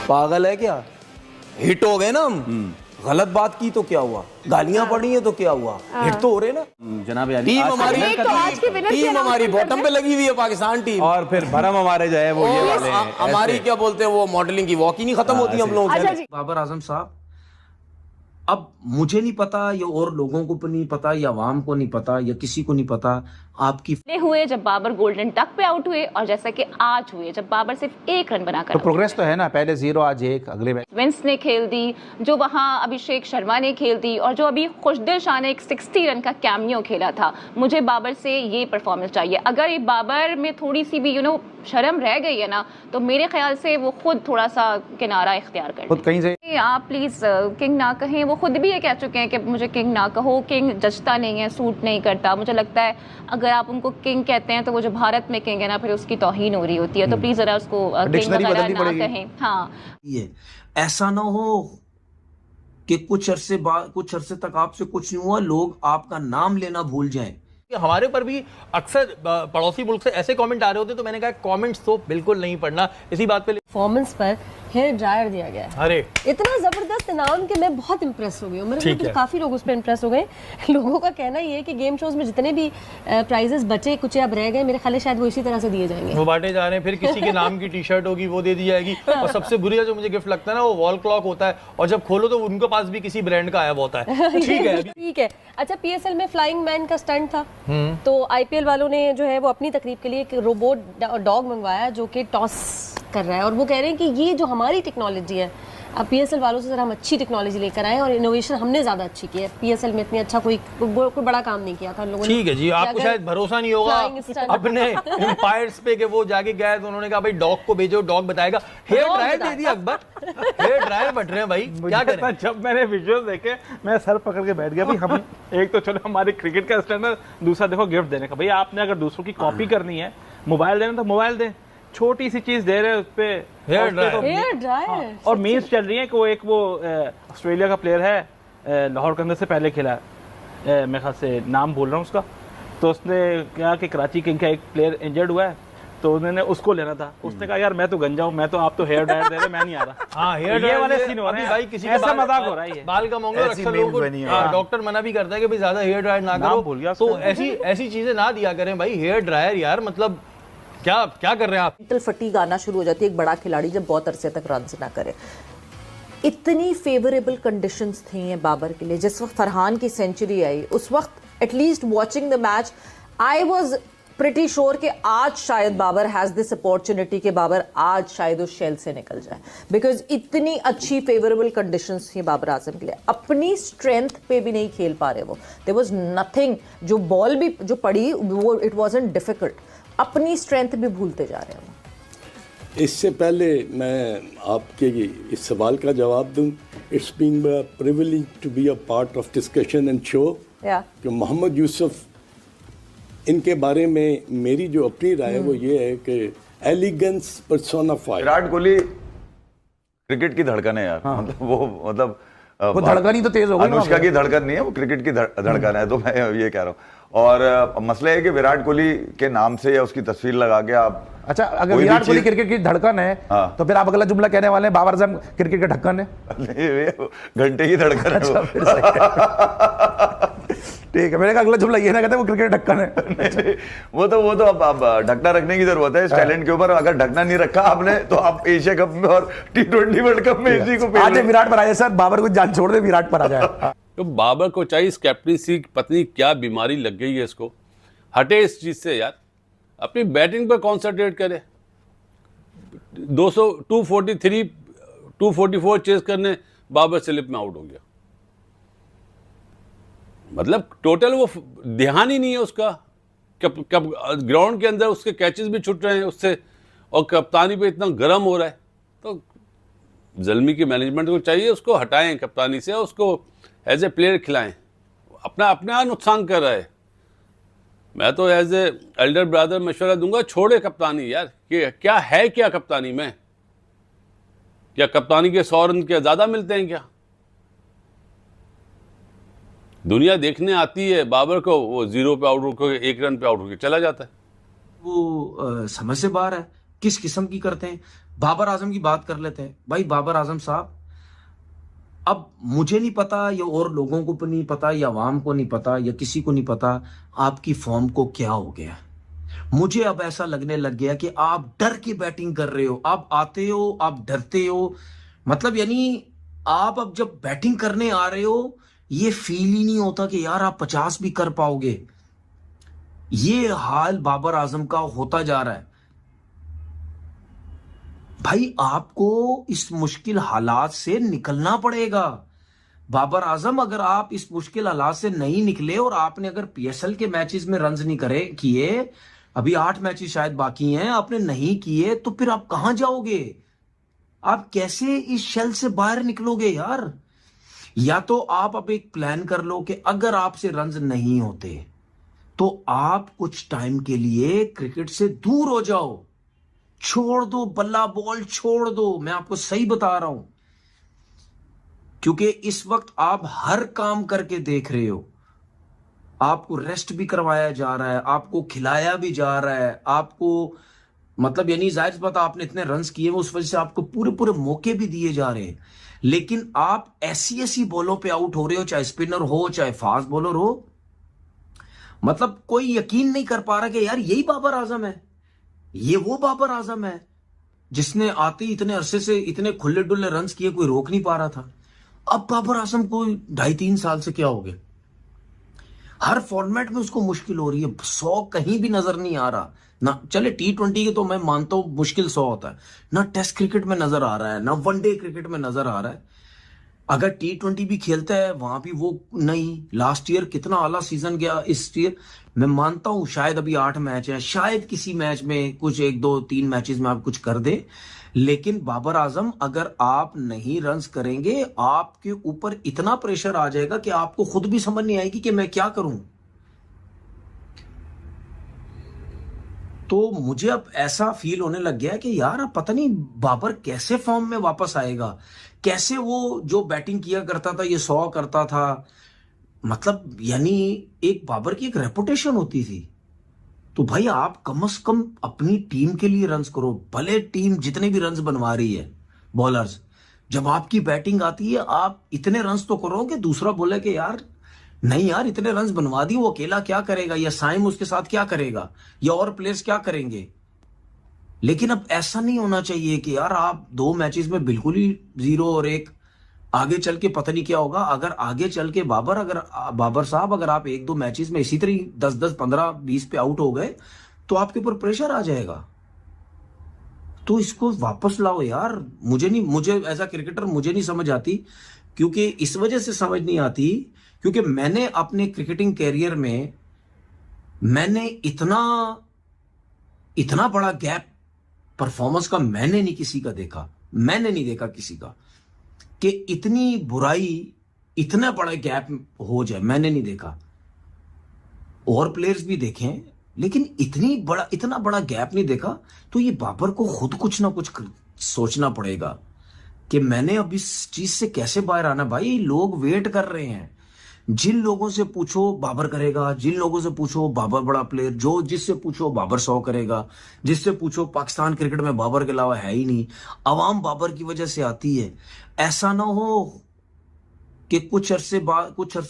पागल है क्या? हिट हो गए ना हम, गलत बात की तो क्या हुआ, गालियां पड़ी है तो क्या हुआ, हिट तो हो रहे ना। जनाब टीम हमारी बॉटम पे लगी हुई है, पाकिस्तान टीम। और फिर भरम हमारे जो है वो ये वाले हमारी क्या बोलते हैं वो मॉडलिंग की वॉक ही नहीं खत्म होती हम लोगों की। बाबर आजम साहब, अब मुझे नहीं पता या और लोगों को नहीं पता या आवाम को नहीं पता या किसी को नहीं पता, आपकी हुए जब बाबर गोल्डन डक पे आउट हुए और जैसा कि आज हुए जब बाबर सिर्फ 1 रन बनाकर तो प्रोग्रेस तो है ना, पहले 0 आज 1, अगले मैच विंस ने खेल दी, जो वहां अभिषेक शर्मा ने खेल दी, और जो अभी खुशदिल शाह ने एक 60 रन का कैमियो खेला था। मुझे बाबर से ये परफॉर्मेंस चाहिए। अगर ये बाबर में थोड़ी सी भी शर्म रह गई है ना, तो मेरे ख्याल से वो खुद थोड़ा सा किनारा इख्तियार कर खुद कहीं से। आप प्लीज किंग ना कहें। वो खुद भी ये कह चुके हैं कि मुझे किंग ना कहो, किंग जचता नहीं है, सूट नहीं करता। मुझे लगता है अगर आप उनको किंग कहते हैं तो वो जो भारत में किंग है ना, फिर उसकी तौहीन हो रही होती है। तो प्लीज जरा उसको किंग वगैरह ना कहें। हाँ, ये ऐसा ना हो कि कुछ अरसे तक आपसे कुछ नहीं हुआ, लोग आपका नाम लेना भूल जाएं। हमारे ऊपर भी अक्सर पड़ोसी मुल्क से ऐसे कमेंट आ रहे होते, तो मैंने कहा कमेंट्स तो बिल्कुल नहीं पढ़ना। इसी बात पे परफॉर्मेंस पर हेयर ड्रायर दिया गया है। अरे इतना जबरदस्त इनाम कि मैं बहुत इंप्रेस हो गई हूँ। मेरे तो काफी लोग उस पर इंप्रेस हो गए। लोगों का कहना ये है कि गेम शोज में जितने भी प्राइजेस बचे कुछ अब रह गए, मेरे ख्याल शायद वो इसी तरह से दिए जाएंगे, वो बांटे जा रहे हैं। फिर किसी के नाम की टी शर्ट होगी वो दे दी जाएगी। और सबसे बुरी जो मुझे गिफ्ट लगता है ना, वो वॉल क्लॉक होता है, और जब खोलो तो उनके पास भी किसी ब्रांड का आया हुआ होता है। ठीक है। अच्छा, पीएसएल में फ्लाइंग मैन का स्टंट था, तो आईपीएल वालों ने जो है वो अपनी तकरीब के लिए एक रोबोट डॉग मंगवाया जो कि टॉस कर रहा है, और वो कह रहे हैं कि ये जो हमारी टेक्नोलॉजी है, अब पीएसएल वालों से जरा हम अच्छी टेक्नोलॉजी लेकर आए और इनोवेशन हमने ज्यादा अच्छी की है। पीएसएल में इतनी अच्छा कोई बड़ा काम नहीं किया था लोगों ने। ठीक है जी, आपको शायद भरोसा नहीं होगा अपने एम्पायर्स पे कि वो जाके गए तो उन्होंने कहा भाई डॉग को भेजो, डॉग बताएगा। हेयर ड्रायर दे दिया अकबर, हेयर ड्रायर बट रहे हैं भाई, क्या करें। जब मैंने विजुअल देखे मैं सर पकड़ के बैठ गया भाई। हम एक तो चलो हमारे क्रिकेट का स्टैंडर्ड, दूसरा देखो गिफ्ट देने का। भाई आपने अगर दूसरों की कॉपी करनी है, मोबाइल देना तो मोबाइल दें, छोटी सी चीज दे रहे हैं उस पे हेयर ड्रायर। और मीम्स चल रही है कि वो ऑस्ट्रेलिया का प्लेयर है, लाहौर के अंदर से पहले खेला, मेरे ख्याल से नाम भूल रहा हूँ उसका। तो उसने कहा कि कराची किंग का एक प्लेयर इंजर्ड हुआ है, तो उन्होंने उसको लेना था। उसने कहा यार मैं तो गंजा हूँ, मैं तो आप तो हेयर ड्रायर दे रहे, मैं नहीं आ रहा। हाँ, हेयर ड्रायर वाले सीन हो रहे हैं भाई, किसी ऐसा मजाक हो रहा है। बाल का मांगो, अक्सर लोगों को डॉक्टर मना भी करता है कि भाई ज्यादा हेयर ड्रायर ना करो, तो ऐसी चीजें ना दिया करें भाई। हेयर ड्रायर यार, मतलब क्या कर रहे हैं आप। मेंटल फटीग आना शुरू हो जाती है एक बड़ा खिलाड़ी जब बहुत अरसे तक रन ना करे। इतनी फेवरेबल कंडीशंस थी बाबर के लिए। जिस वक्त फरहान की सेंचुरी आई, उस वक्त at least watching the match I was pretty sure कि आज शायद बाबर हैज दिस अपॉर्चुनिटी कि बाबर आज शायद उस शेल से निकल जाए, बिकॉज इतनी अच्छी फेवरेबल कंडीशंस थी बाबर आजम के लिए। अपनी स्ट्रेंथ पे भी नहीं खेल पा रहे वो। देयर वाज नथिंग, जो बॉल भी जो पड़ी वो इट वाजंट डिफिकल्ट, अपनी स्ट्रेंथ भी भूलते जा रहे हैं। इससे पहले मैं आपके इस सवाल का जवाब दूं, it's being a privilege to be a part of discussion and show कि मोहम्मद यूसुफ, इनके बारे में मेरी जो अपनी राय है वो ये है कि elegance personified. Virat Kohli cricket की धड़कन है यार। मतलब वो धड़कन ही तो तेज हो गई। अनुष्का की धड़कन नहीं है, वो क्रिकेट की धड़कन है। तो मैं ये कह रहा हूँ। और मसला है कि विराट कोहली के नाम से या उसकी तस्वीर लगा के आप, अच्छा अगर विराट कोहली क्रिकेट की धड़कन है, हाँ, तो फिर आप अगला जुमला कहने वाले हैं बाबर आजम क्रिकेट के ढक्कन है। घंटे की धड़कन है। अच्छा, ठीक है, मेरे का अगला जुमला ये ना कहते वो क्रिकेट ढक्कन है। वो तो अब ढकना रखने की जरूरत है इस टैलेंट के ऊपर। अगर ढकना नहीं रखा आपने तो आप एशिया कप में और T20 वर्ल्ड कप में इसी को आज विराट पर आ जाए सर, बाबर को जान छोड़ दे, विराट पर आ जाए। तो बाबर को चाहिए इस कैप्टनसी की, पत्नी क्या बीमारी लग गई है इसको, हटे इस चीज से यार, अपनी बैटिंग पर कॉन्सेंट्रेट करे। 243 244 चेस करने बाबर स्लिप में आउट हो गया। मतलब टोटल वो ध्यान ही नहीं है उसका। कब ग्राउंड के अंदर उसके कैचेस भी छूट रहे हैं उससे, और कप्तानी पे इतना गर्म हो रहा है। तो जल्मी की मैनेजमेंट को चाहिए उसको हटाएं कप्तानी से, उसको एज ए प्लेयर खिलाएं। अपना नुकसान कर रहा है। मैं तो एज ए एल्डर ब्रदर मशवरा दूंगा, छोड़े कप्तानी यार। कि क्या है क्या कप्तानी में, क्या कप्तानी के 100 रन क्या ज़्यादा मिलते हैं क्या? दुनिया देखने आती है बाबर को, वो 0 पे आउट होकर 1 रन पे आउट होकर चला जाता है। वो समझ से बाहर है किस किस्म की करते हैं। बाबर आजम की बात कर लेते हैं। भाई बाबर आजम साहब, अब मुझे नहीं पता या और लोगों को नहीं पता या आवाम को नहीं पता या किसी को नहीं पता आपकी फॉर्म को क्या हो गया। मुझे अब ऐसा लगने लग गया कि आप डर के बैटिंग कर रहे हो। आप आते हो, आप डरते हो, मतलब यानी आप अब जब बैटिंग करने आ रहे हो ये फील ही नहीं होता कि यार आप 50 भी कर पाओगे। ये हाल बाबर आजम का होता जा रहा है। भाई आपको इस मुश्किल हालात से निकलना पड़ेगा। बाबर आजम, अगर आप इस मुश्किल हालात से नहीं निकले और आपने अगर पीएसएल के मैचेस में रन्स नहीं किए, अभी 8 मैचेस शायद बाकी हैं, आपने नहीं किए, तो फिर आप कहां जाओगे? आप कैसे इस शेल से बाहर निकलोगे यार? या तो आप अब एक प्लान कर लो कि अगर आपसे रन्स नहीं होते तो आप कुछ टाइम के लिए क्रिकेट से दूर हो जाओ, छोड़ दो बल्ला बॉल, छोड़ दो। मैं आपको सही बता रहा हूं, क्योंकि इस वक्त आप हर काम करके देख रहे हो। आपको रेस्ट भी करवाया जा रहा है, आपको खिलाया भी जा रहा है, आपको मतलब यानी जाहिर बात आपने इतने रन्स किए हैं उस वजह से आपको पूरे पूरे मौके भी दिए जा रहे हैं, लेकिन आप ऐसी बॉलों पे आउट हो रहे हो, चाहे स्पिनर हो चाहे फास्ट बॉलर हो। मतलब कोई यकीन नहीं कर पा रहा कि यार यही बाबर आजम है, ये वो बाबर आजम है जिसने आते ही इतने अरसे से इतने खुले डुल्ले रन्स किए, कोई रोक नहीं पा रहा था। अब बाबर आजम को 2.5-3 साल से क्या हो गया? हर फॉर्मेट में उसको मुश्किल हो रही है। 100 कहीं भी नजर नहीं आ रहा ना। चले T20 के तो मैं मानता हूं मुश्किल 100 होता है ना, टेस्ट क्रिकेट में नजर आ रहा है ना, वनडे क्रिकेट में नजर आ रहा है। अगर T20 भी खेलता है वहां भी वो नहीं। लास्ट ईयर कितना आला सीजन गया, इस ईयर मैं मानता हूं शायद अभी 8 मैच है, शायद किसी मैच में कुछ 1-2-3 मैचेस में आप कुछ कर दे, लेकिन बाबर आजम अगर आप नहीं रन्स करेंगे आपके ऊपर इतना प्रेशर आ जाएगा कि आपको खुद भी समझ नहीं आएगी कि मैं क्या करूं। तो मुझे अब ऐसा फील होने लग गया कि यार अब पता नहीं बाबर कैसे फॉर्म में वापस आएगा, कैसे वो जो बैटिंग किया करता था ये 100 करता था। मतलब यानी एक बाबर की एक रेपुटेशन होती थी। तो भाई आप कम से कम अपनी टीम के लिए रन्स करो। भले टीम जितने भी रन्स बनवा रही है बॉलर्स, जब आपकी बैटिंग आती है आप इतने रन्स तो करो कि दूसरा बोले कि यार नहीं यार इतने रन्स बनवा दी, वो अकेला क्या करेगा, या साइम उसके साथ क्या करेगा, या और प्लेयर्स क्या करेंगे। लेकिन अब ऐसा नहीं होना चाहिए कि यार आप 2 मैचेस में बिल्कुल ही 0 और 1, आगे चल के पता नहीं क्या होगा। अगर आगे चल के बाबर साहब अगर आप 1-2 मैचेस में इसी तरह 10-10, 15-20 पे आउट हो गए तो आपके ऊपर प्रेशर आ जाएगा। तो इसको वापस लाओ यार। मुझे एज अ क्रिकेटर मुझे नहीं समझ आती, क्योंकि इस वजह से समझ नहीं आती क्योंकि मैंने अपने क्रिकेटिंग कैरियर में मैंने इतना बड़ा गैप परफॉर्मेंस का मैंने नहीं देखा किसी का कि इतनी बुराई, इतना बड़ा गैप हो जाए, मैंने नहीं देखा। और प्लेयर्स भी देखे लेकिन इतना बड़ा गैप नहीं देखा। तो ये बाबर को खुद कुछ ना कुछ सोचना पड़ेगा कि मैंने अब इस चीज से कैसे बाहर आना। भाई लोग वेट कर रहे हैं, जिन लोगों से पूछो बाबर करेगा, जिन लोगों से पूछो बाबर बड़ा प्लेयर, जिससे पूछो बाबर 100 करेगा, जिससे पूछो पाकिस्तान क्रिकेट में बाबर के अलावा है ही नहीं। अवाम बाबर की वजह से आती है। ऐसा ना हो कि कुछ अरसे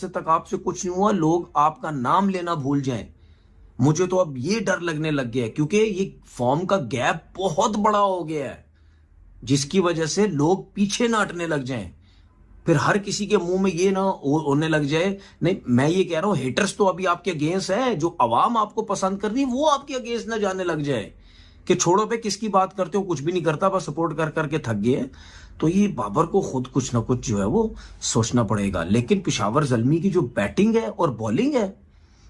तक आपसे कुछ नहीं हुआ, लोग आपका नाम लेना भूल जाएं। मुझे तो अब ये डर लगने लग गया है, क्योंकि ये फॉर्म का गैप बहुत बड़ा हो गया है, जिसकी वजह से लोग पीछे ना हटने लग जाएं। फिर हर किसी के मुंह में ये ना होने लग जाए, नहीं मैं ये कह रहा हूं हेटर्स तो अभी आपके अगेंस्ट है, जो अवाम आपको पसंद कर रही है वो आपके अगेंस्ट ना जाने लग जाए कि छोड़ो पे किसकी बात करते हो, कुछ भी नहीं करता, बस सपोर्ट कर करके थक गए। तो ये बाबर को खुद कुछ ना कुछ जो है वो सोचना पड़ेगा। लेकिन पेशावर ज़ल्मी की जो बैटिंग है और बॉलिंग है,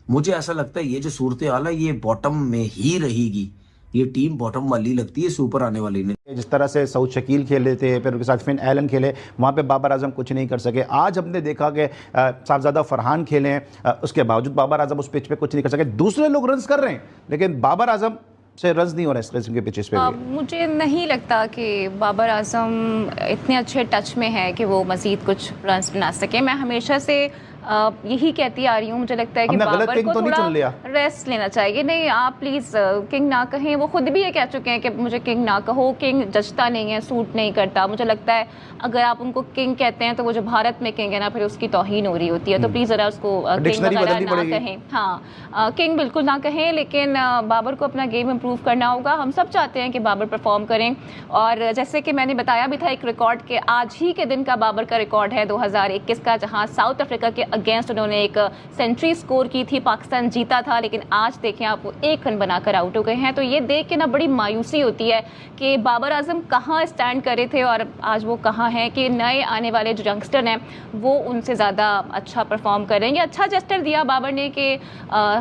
मुझे ऐसा लगता है ये जो सूरत हाल है ये बॉटम में ही रहेगी। ये टीम बॉटम वाली लगती है, सुपर आने वाली नहीं। जिस तरह से सऊद शकील खेले थे, फिर उनके साथ फिन एलन खेले, वहाँ पे बाबर आजम कुछ नहीं कर सके। आज हमने देखा कि साहबजादा फरहान खेले हैं, उसके बावजूद बाबर आजम उस पिच पे कुछ नहीं कर सके। दूसरे लोग रन्स कर रहे हैं लेकिन बाबर आजम से रन्स नहीं हो रहे इस किस्म के पिचेस पे। मुझे नहीं लगता कि बाबर आजम इतने अच्छे टच में है कि वो मज़ीद कुछ रन्स बना सके। मैं हमेशा से यही कहती आ रही हूँ। मुझे लगता है कि हमने गलत बाबर किंग को तो नहीं चुन लिया। थोड़ा रेस्ट लेना चाहिए। नहीं, आप प्लीज किंग ना कहें। वो खुद भी ये कह चुके हैं कि मुझे किंग ना कहो, किंग जचता नहीं है, सूट नहीं करता। मुझे लगता है अगर आप उनको किंग कहते हैं तो वो जो भारत में किंग है ना, फिर उसकी तौहीन हो रही होती है। तो प्लीज जरा उसको किंग वगैरह ना कहें। हाँ, किंग बिल्कुल ना कहें, लेकिन बाबर को अपना गेम इंप्रूव करना होगा। हम सब चाहते हैं कि बाबर परफॉर्म करें, और जैसे कि मैंने बताया भी था एक रिकॉर्ड के, आज ही के दिन का बाबर का रिकॉर्ड है 2021 का, जहां साउथ अफ्रीका के अगेंस्ट उन्होंने एक सेंचुरी स्कोर की थी, पाकिस्तान जीता था। लेकिन आज देखें आप, वो 1 रन बनाकर आउट हो गए हैं। तो ये देख के ना बड़ी मायूसी होती है कि बाबर आजम कहाँ स्टैंड कर रहे थे और आज वो कहाँ हैं, कि नए आने वाले जो यंगस्टर हैं वो उनसे ज़्यादा अच्छा परफॉर्म करेंगे। अच्छा जेस्टर दिया बाबर ने कि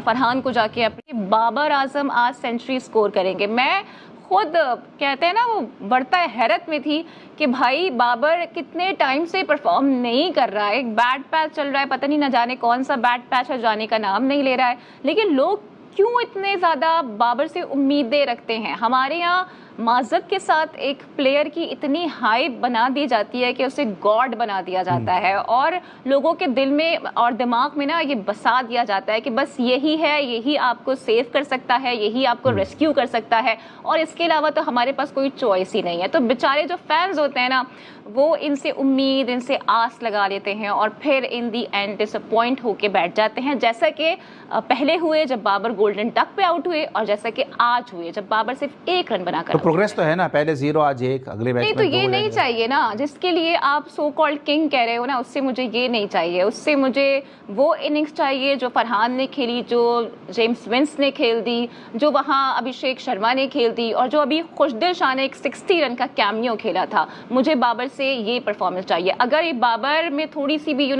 फरहान को जाके अपनी, बाबर आजम आज सेंचुरी स्कोर करेंगे। मैं खुद कहते हैं ना, वो बढ़ता हैरत में थी कि भाई बाबर कितने टाइम से परफॉर्म नहीं कर रहा है। एक बैड पैच चल रहा है, पता नहीं न जाने कौन सा बैड पैच है, जाने का नाम नहीं ले रहा है। लेकिन लोग क्यों इतने ज़्यादा बाबर से उम्मीदें रखते हैं? हमारे यहाँ माजत के साथ एक प्लेयर की इतनी हाइप बना दी जाती है कि उसे गॉड बना दिया जाता है, और लोगों के दिल में और दिमाग में ना ये बसा दिया जाता है कि बस यही है, यही आपको सेव कर सकता है, यही आपको रेस्क्यू कर सकता है, और इसके अलावा तो हमारे पास कोई चॉइस ही नहीं है। तो बेचारे जो फैंस होते हैं ना, वो इनसे उम्मीद, इनसे आस लगा लेते हैं और फिर इन दी एंड डिसअपॉइंट होके बैठ जाते हैं, जैसा कि पहले हुए जब बाबर गोल्डन डक पे आउट हुए, और जैसा कि आज हुए जब बाबर सिर्फ 1 रन बनाकर। प्रोग्रेस तो है ना, पहले 0 आज 1, अगले मैच में 2। तो ये नहीं चाहिए ना, जिसके लिए आप सो कॉल्ड किंग कह रहे हो ना, उससे मुझे ये नहीं चाहिए। उससे मुझे वो इनिंग्स चाहिए जो फरहान ने खेली, जो जेम्स विंस ने खेल दी, जो वहाँ अभिषेक शर्मा ने खेल दी, और जो अभी खुशदिल शाह ने एक 60 रन का कैमियो खेला था। मुझे बाबर से ये परफॉर्मेंस चाहिए। अगर ये बाबर में थोड़ी सी भी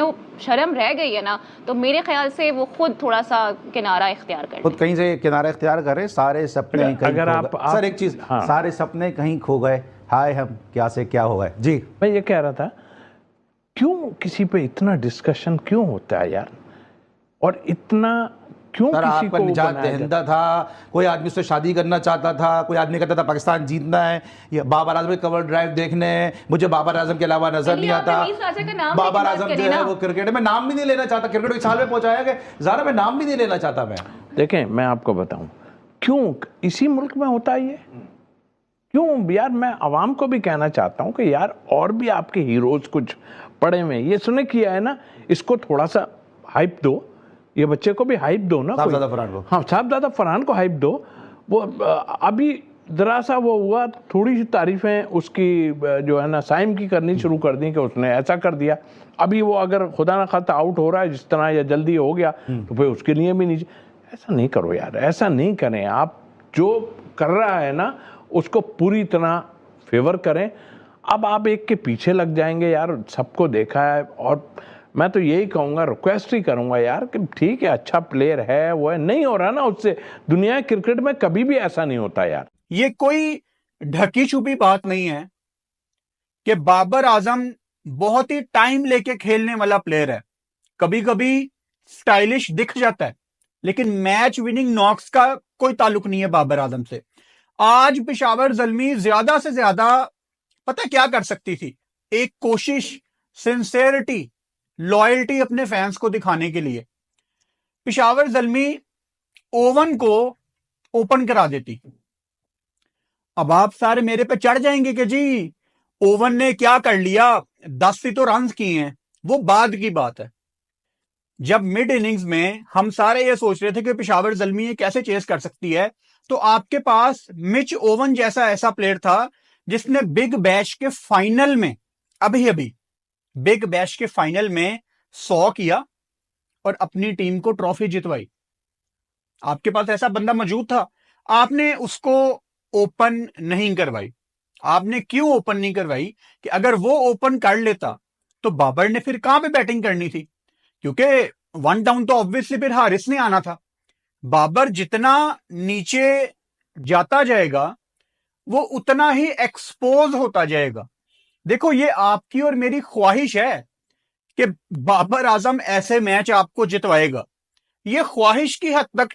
शर्म रह गई है ना, तो मेरे ख्याल से वो खुद थोड़ा सा किनारा इख्तियार कर, खुद कहीं से किनारा इख्तियार करे। सारे सपने कहीं अगर आप सर एक चीज, हाँ। सारे सपने कहीं खो गए, हाय हम क्या से क्या हो गए। जी मैं ये कह रहा था, क्यों किसी पे इतना डिस्कशन क्यों होता है यार, और इतना क्यों सर किसी आपका को निजात बनाया दहिंदा था, कोई आदमी उससे शादी करना चाहता था, कोई आदमी कहता था पाकिस्तान जीतना है, ये बाबर आजम के कवर ड्राइव देखने, मुझे बाबर आजम के अलावा नजर नहीं आता। बाबर आजम जो है वो क्रिकेट में नाम भी नहीं लेना चाहता, क्रिकेट इस हाल में पहुंचाया कि ज़रा मैं नाम भी नहीं लेना चाहता। मैं देखें, मैं आपको बताऊं क्यों इसी मुल्क में होता है ये, क्यों यार। मैं आवाम को भी कहना चाहता हूं कि यार और भी आपके हीरोज कुछ पड़े हुए, ये सुने किया है ना, इसको थोड़ा सा हाइप दो, ये बच्चे को भी हाइप दो ना, साहबजादा फरहान को। हाँ, साहबजादा फरहान को हाइप दो। वो अभी जरा सा वो हुआ, थोड़ी सी तारीफें उसकी जो है ना साइम की करनी शुरू कर दी कि उसने ऐसा कर दिया। अभी वो अगर खुदा ना खास्ता आउट हो रहा है जिस तरह, या जल्दी हो गया, तो फिर उसके लिए भी नहीं। ऐसा नहीं करो यार, ऐसा नहीं करें। आप जो कर रहा है ना उसको पूरी तरह फेवर करें। अब आप एक के पीछे लग जाएंगे यार, सबको देखा है। और मैं तो यही कहूँगा, रिक्वेस्ट ही करूँगा यार कि ठीक है, अच्छा प्लेयर है, वो है, नहीं हो रहा ना उससे। दुनिया क्रिकेट में कभी भी ऐसा नहीं होता यार। ये कोई ढकी छुपी बात नहीं है कि बाबर आजम बहुत ही टाइम लेके खेलने वाला प्लेयर है। कभी कभी स्टाइलिश दिख जाता है, लेकिन मैच विनिंग नॉक्स का कोई ताल्लुक नहीं है बाबर आजम से। आज पेशावर ज़ल्मी ज्यादा से ज्यादा पता क्या कर सकती थी, एक कोशिश, सिंसेरिटी, लॉयल्टी अपने फैंस को दिखाने के लिए पेशावर ज़ल्मी ओवन को ओपन करा देती। अब आप सारे मेरे पे चढ़ जाएंगे कि जी ओवन ने क्या कर लिया, 10 ही तो रन किए हैं, वो बाद की बात है। जब मिड इनिंग्स में हम सारे ये सोच रहे थे कि पेशावर ज़ल्मी ये कैसे चेस कर सकती है, तो आपके पास मिच ओवन जैसा ऐसा प्लेयर था जिसने बिग बैश के फाइनल में, अभी बिग बैश के फाइनल में 100 किया और अपनी टीम को ट्रॉफी जितवाई। आपके पास ऐसा बंदा मौजूद था, आपने उसको ओपन नहीं करवाई। आपने क्यों ओपन नहीं करवाई? कि अगर वो ओपन कर लेता तो बाबर ने फिर कहां पे बैटिंग करनी थी, क्योंकि 1 डाउन तो ऑब्वियसली फिर हारिस ने आना था। बाबर जितना नीचे जाता जाएगा वो उतना ही एक्सपोज होता जाएगा। देखो, ये आपकी और मेरी ख्वाहिश है कि बाबर आजम ऐसे मैच आपको जितवाएगा, ये ख्वाहिश की हद तक